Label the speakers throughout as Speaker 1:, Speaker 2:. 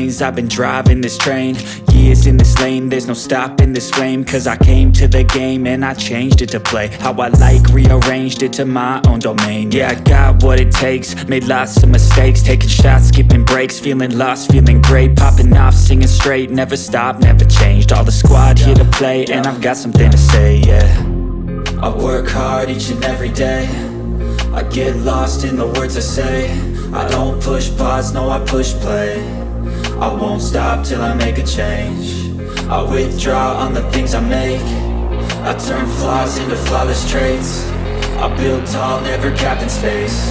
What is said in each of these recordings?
Speaker 1: lanes, I've been driving this train. Years in this lane, there's no stopping this flame. Cause I came to the game and I changed it to play how I like, rearranged it to my own domain. Yeah, I got what it takes, made lots of mistakes, taking shots, skipping breaks, feeling lost, feeling great, popping off, singing straight, never stopped, never changed. All the squad here to play, and I've got something to say, yeah. I work hard each and every day, I get lost in the words I say. I don't push pause, no I push play. I won't stop till I make a change. I withdraw on the things I make. I turn flaws into flawless traits. I build tall, never capped in space.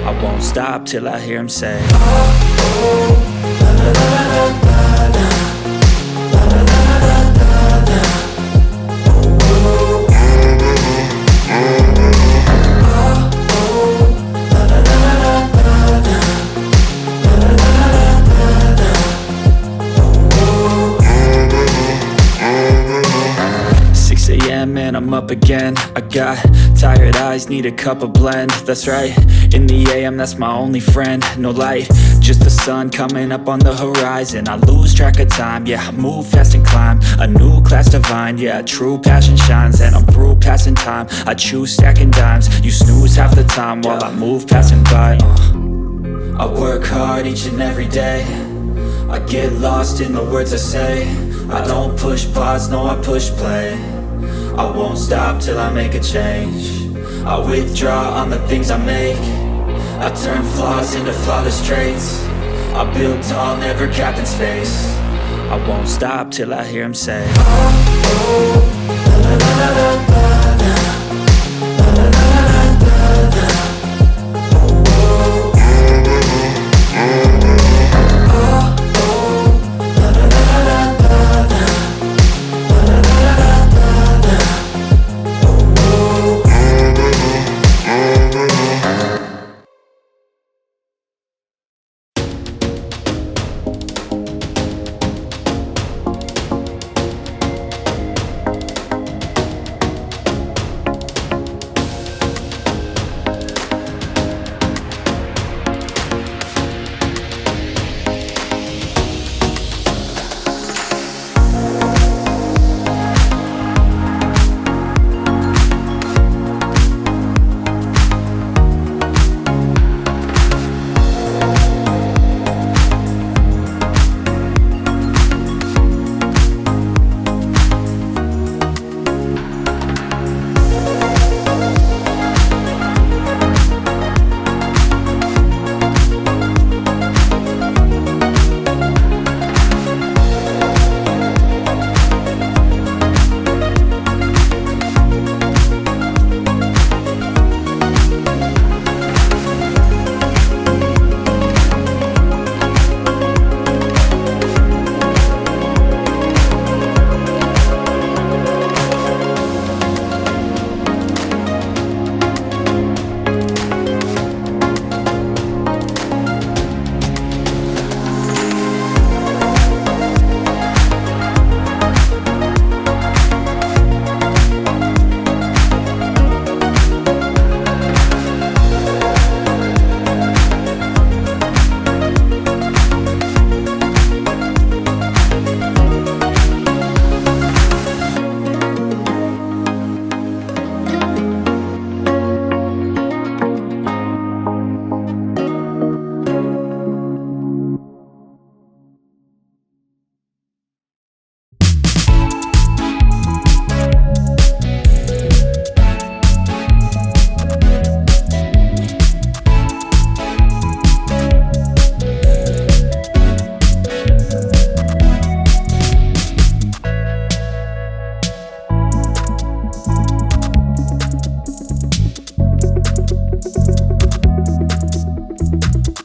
Speaker 1: I won't stop till I hear him say, oh, oh, la la la la la la. And I'm up again. I got tired eyes, need a cup of blend. That's right, in the AM, that's my only friend. No light, just the sun coming up on the horizon. I lose track of time, yeah, I move fast and climb a new class divine, yeah, true passion shines. And I'm through passing time, I choose stacking dimes. You snooze half the time while I move passing by. I work hard each and every day, I get lost in the words I say. I don't push pause, no I push play. I won't stop till I make a change. I withdraw on the things I make. I turn flaws into flawless traits. I build tall, never capped in space. I won't stop till I hear him say, oh, oh, la la la la la.